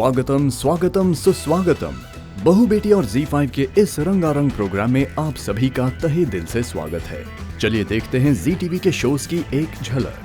स्वागतम स्वागतम सुस्वागतम। बहू बेटी और Z5 के इस रंगारंग प्रोग्राम में आप सभी का तहे दिल से स्वागत है। चलिए देखते हैं जी टीवी के शोज की एक झलक।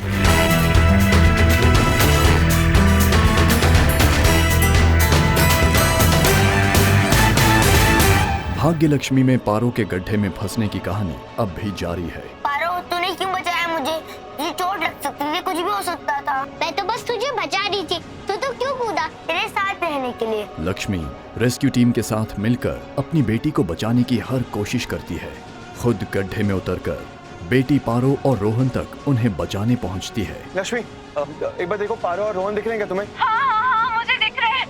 भाग्य लक्ष्मी में पारो के गड्ढे में फंसने की कहानी अब भी जारी है। पारो, तूने क्यों बचाया मुझे? ये चोट लग सकती थी, कुछ भी हो सकता था। मैं तो बस तुझे बचा रही थी, तो क्यों कूदा? तेरे साथ रहने के लिए। लक्ष्मी रेस्क्यू टीम के साथ मिलकर अपनी बेटी को बचाने की हर कोशिश करती है। खुद गड्ढे में उतरकर बेटी पारो और रोहन तक उन्हें बचाने पहुंचती है। लक्ष्मी, एक बार देखो, पारो और रोहन दिख रहे हैं क्या तुम्हें? हाँ, मुझे दिख रहे हैं।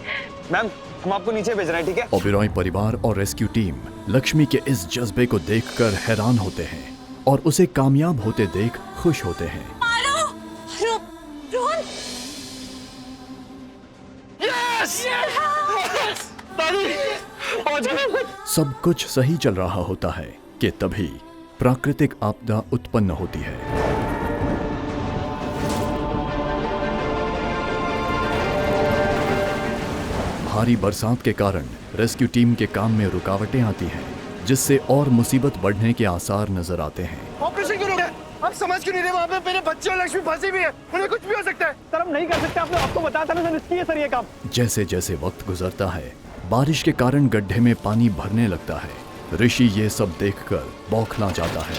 मैम, हम आपको नीचे भेज रहे हैं, ठीक है? ओबेरॉय परिवार और रेस्क्यू टीम लक्ष्मी के इस जज्बे को देखकर हैरान होते हैं और उसे कामयाब होते देख खुश होते हैं। रोहन, सब कुछ सही चल रहा होता है कि तभी प्राकृतिक आपदा उत्पन्न होती है। भारी बरसात के कारण रेस्क्यू टीम के काम में रुकावटें आती हैं, जिससे और मुसीबत बढ़ने के आसार नजर आते हैं। ऑपरेशन क्यों रोका? आप समझ क्यों नहीं रहे? वहाँ पे मेरे बच्चे और लक्ष्मी फंसी हुई है, उन्हें कुछ भी हो सकता है। सर, हम नहीं कर सकते, आपको बताया था ना, रिस्की है सर ये काम। जैसे जैसे वक्त गुजरता है, बारिश के कारण गड्ढे में पानी भरने लगता है। ऋषि ये सब देखकर बौखला जाता है।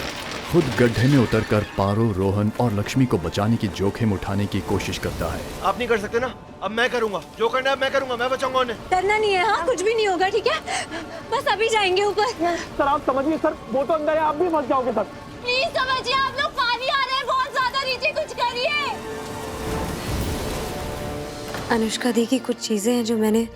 खुद गड्ढे में उतरकर पारो, रोहन और लक्ष्मी को बचाने की जोखिम उठाने की कोशिश करता है। आप नहीं कर सकते ना, अब मैं करूंगा। जो करना है मैं करूंगा, मैं बचाऊंगा उन्हें। डरना नहीं है। हाँ, कुछ भी नहीं होगा, ठीक है? बस अभी जाएंगे ऊपर। सर, आप समझिए सर, वो तो अंदर है, आप भी फंस जाओगे सर। प्लीज समझिए, आप लोग, पानी आ रहा है बहुत ज्यादा, नीचे कुछ करिए। अनुष्का दी की कुछ चीजें हैं जो मैंने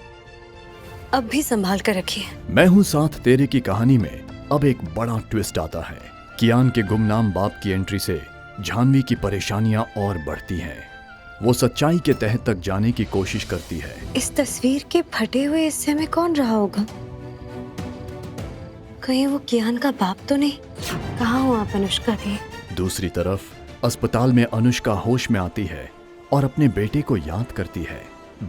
अब भी संभाल कर रखी है। मैं हूँ साथ तेरे की कहानी में अब एक बड़ा ट्विस्ट आता है। कियान के गुमनाम बाप की एंट्री से जानवी की परेशानियां और बढ़ती हैं। वो सच्चाई के तह तक जाने की कोशिश करती है। इस तस्वीर के फटे हुए हिस्से में कौन रहा होगा? कहीं वो कियान का बाप तो नहीं? कहाँ हो आप अनुष्का दी? दूसरी तरफ अस्पताल में अनुष्का होश में आती है और अपने बेटे को याद करती है।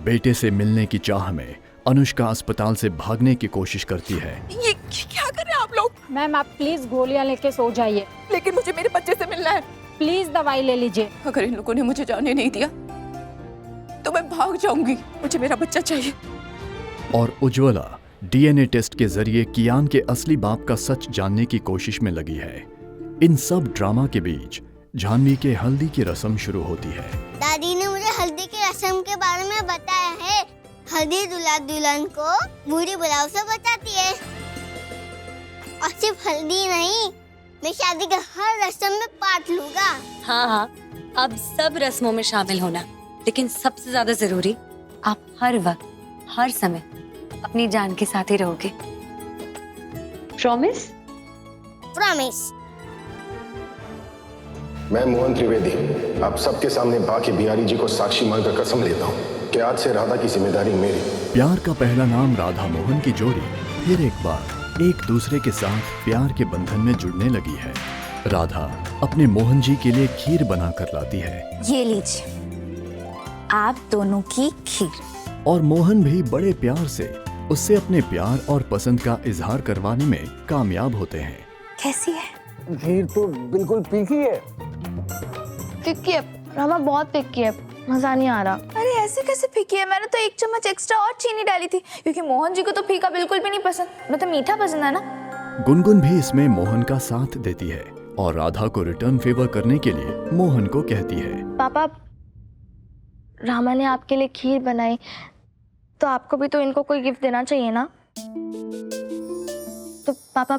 बेटे से मिलने की चाह में अनुष्का अस्पताल से भागने की कोशिश करती है। ये क्या कर रहे हैं आप लोग? मैम, आप प्लीज गोलियां लेके सो जाइए। लेकिन मुझे मेरे बच्चे से मिलना है। प्लीज दवाई ले लीजिए। अगर इन लोगों ने मुझे जाने नहीं दिया तो मैं भाग जाऊंगी। मुझे मेरा बच्चा चाहिए। और उज्ज्वला डीएनए टेस्ट के जरिए कियान के असली बाप का सच जानने की कोशिश में लगी है। इन सब ड्रामा के बीच जानवी के हल्दी की रस्म शुरू होती है। दादी ने मुझे हल्दी की रस्म के बारे में बताया है। हल्दी दूल्हा दुल्हन को बूढ़ी बुलाओ से बचाती है। और सिर्फ हल्दी नहीं, मैं शादी के हर रस्म में पार्ट लूंगा। हाँ, अब सब रस्मों में शामिल होना, लेकिन सबसे ज्यादा जरूरी, आप हर वक्त हर समय अपनी जान के साथ ही रहोगे। प्रॉमिस? प्रॉमिस। मैं मोहन त्रिवेदी आप सबके सामने बाकी बिहारी जी को साक्षी मानकर कसम लेता हूँ कि आज से राधा की जिम्मेदारी मेरी। प्यार का पहला नाम राधा मोहन की जोड़ी फिर एक बार एक दूसरे के साथ प्यार के बंधन में जुड़ने लगी है। राधा अपने मोहन जी के लिए खीर बनाकर लाती है। ये लीजिए आप दोनों की खीर। और मोहन भी बड़े प्यार से उससे अपने प्यार और पसंद का इजहार करवाने में कामयाब होते हैं। कैसी है? खीर तो बिल्कुल फीकी है। फिक्की है, रामा बहुत फिक्की है, मजा नहीं आ रहा। अरे ऐसे कैसे फीकी है? मैंने तो 1 चम्मच एक्स्ट्रा और चीनी डाली थी, क्योंकि मोहन जी को तो फीका बिल्कुल भी नहीं पसंद, उन्हें तो मीठा पसंद है ना। गुनगुन भी इसमें मोहन का साथ देती है और राधा को रिटर्न फेवर करने के लिए मोहन को कहती है, पापा, रामा ने आपके लिए खीर बनाई, तो आपको भी तो इनको कोई गिफ्ट देना चाहिए ना। तो पापा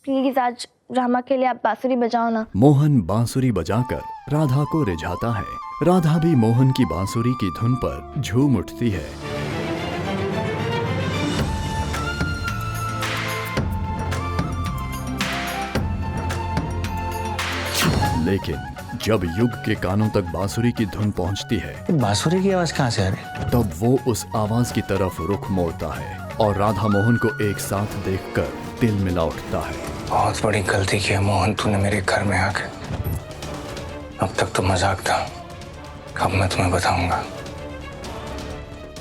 प्लीज आज रामा के लिए आप बांसुरी बजाओ ना। मोहन बांसुरी बजाकर राधा को रिझाता है। राधा भी मोहन की बांसुरी की धुन पर झूम उठती है। लेकिन जब युग के कानों तक बांसुरी की धुन पहुंचती है, बांसुरी की आवाज कहाँ से आ रही? तब वो उस आवाज की तरफ रुख मोड़ता है और राधा मोहन को एक साथ देखकर दिल मिला उठता है। बहुत बड़ी गलती की है मोहन तूने मेरे घर में आके। अब तक तो मजाक था, अब मैं तुम्हें बताऊंगा।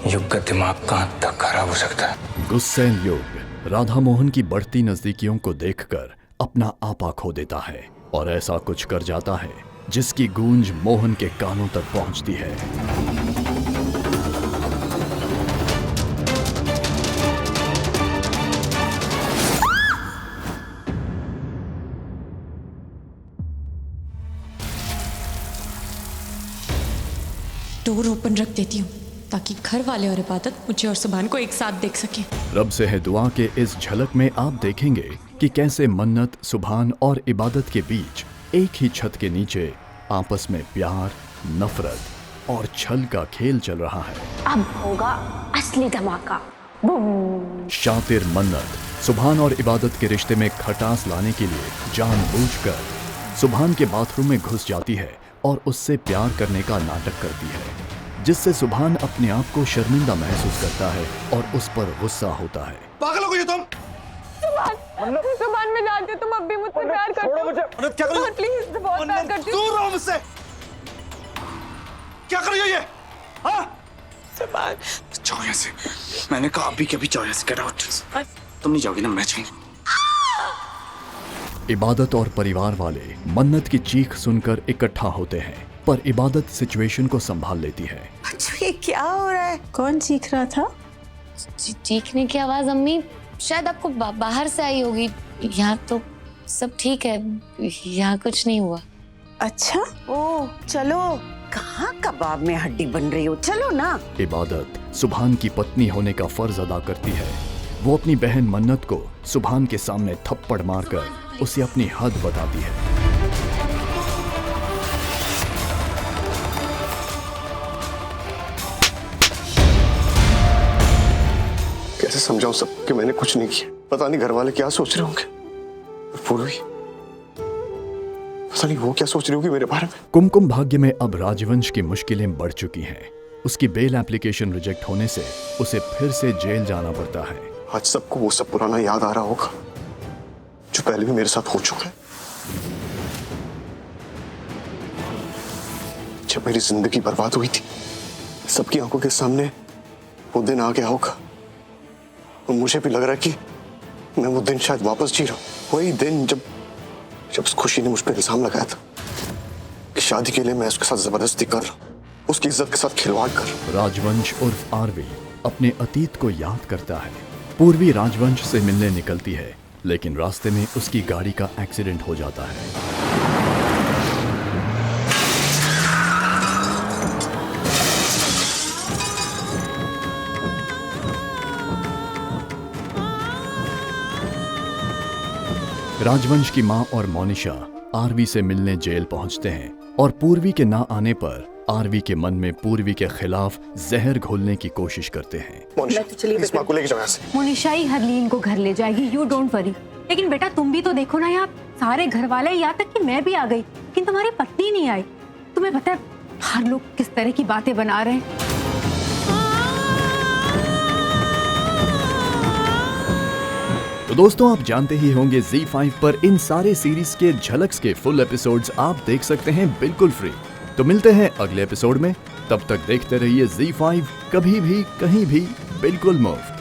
युग का दिमाग कहाँ तक खराब हो सकता है। गुस्सैल युग राधा मोहन की बढ़ती नजदीकियों को देखकर अपना आपा खो देता है और ऐसा कुछ कर जाता है जिसकी गूंज मोहन के कानों तक पहुंचती है। डोर ओपन रख देती हूँ ताकि घर वाले और इबादत मुझे और सुभान को एक साथ देख सके। रब से है दुआ के इस झलक में आप देखेंगे कि कैसे मन्नत, सुभान और इबादत के बीच एक ही छत के नीचे आपस में प्यार, नफरत और छल का खेल चल रहा है। अब होगा असली धमाका। बूम। शातिर मन्नत सुभान और इबादत के रिश्ते में खटास लाने के लिए जानबूझकर सुभान के बाथरूम में घुस जाती है और उससे प्यार करने का नाटक करती है, जिससे सुभान अपने आप को शर्मिंदा महसूस करता है और उस पर गुस्सा होता है। पागल हो गई तुम? सुभान, मैं जानती हूँ तुम अब भी मुझसे प्यार करते हो। क्या कर रही हो? प्लीज, बहुत प्यार करती हूँ। दूर रहो मुझसे। क्या कर रही हो ये? हाँ? सुभान, जाओ यहाँ से। मैंने कहा अभी के अभी जाओ यहाँ से। Get out. तुम नहीं जाओगी ना, मैं जाऊंगा। इबादत और परिवार वाले मन्नत की चीख सुनकर इकट्ठा होते हैं, पर इबादत सिचुएशन को संभाल लेती है। ये क्या हो रहा है? कौन चीख रहा था? चीखने की आवाज अम्मी शायद आपको बाहर से आई होगी। यहाँ तो सब ठीक है, यहाँ कुछ नहीं हुआ। अच्छा, ओ चलो, कहाँ कबाब में हड्डी बन रही हो, चलो ना। इबादत सुभान की पत्नी होने का फर्ज अदा करती है। वो अपनी बहन मन्नत को सुभान के सामने थप्पड़ मारकर उसे अपनी हद बताती है। कैसे समझाऊं सब कि मैंने कुछ नहीं किया? पता नहीं घर वाले क्या सोच रहे होंगे। पूर्वी, पता नहीं वो क्या सोच रही होगी मेरे बारे में। कुमकुम भाग्य में अब राजवंश की मुश्किलें बढ़ चुकी हैं। उसकी बेल एप्लीकेशन रिजेक्ट होने से उसे फिर से जेल जाना पड़ता है। आज सबको वो सब पुराना याद आ रहा होगा जो पहले भी मेरे साथ हो चुका है। जब मेरी जिंदगी बर्बाद हुई थी, सबकी आंखों के सामने वो दिन आ गया होगा और मुझे भी लग रहा है कि मैं वो दिन शायद वापस जी रहा हूं। वही दिन जब उस खुशी ने मुझ पर इल्जाम लगाया था कि शादी के लिए मैं उसके साथ जबरदस्ती कर रहा हूं, उसकी इज्जत के साथ खिलवाड़ कर रहा हूं। राजवंश उर्फ आरवी अपने अतीत को याद करता है। पूर्वी राजवंश से मिलने निकलती है, लेकिन रास्ते में उसकी गाड़ी का एक्सीडेंट हो जाता है। राजवंश की मां और मोनिशा आरवी से मिलने जेल पहुंचते हैं और पूर्वी के ना आने पर आरवी के मन में पूर्वी के खिलाफ जहर घोलने की कोशिश करते हैं। इस मां को लेके जाओ यहाँ से। मोनिशा ही हरलीन को घर ले जाएगी, यू डोंट वरी। लेकिन बेटा तुम भी तो देखो ना, यहाँ सारे घर वाले, यहाँ तक कि मैं भी आ गई, लेकिन तुम्हारी पत्नी नहीं आई। तुम्हें पता है हर लोग किस तरह की बातें बना रहे हैं। तो दोस्तों, आप जानते ही होंगे ZEE5 पर इन सारे सीरीज के झलक्स के फुल एपिसोड्स आप देख सकते हैं बिल्कुल फ्री। तो मिलते हैं अगले एपिसोड में, तब तक देखते रहिए ZEE5, कभी भी कहीं भी बिल्कुल मुफ्त।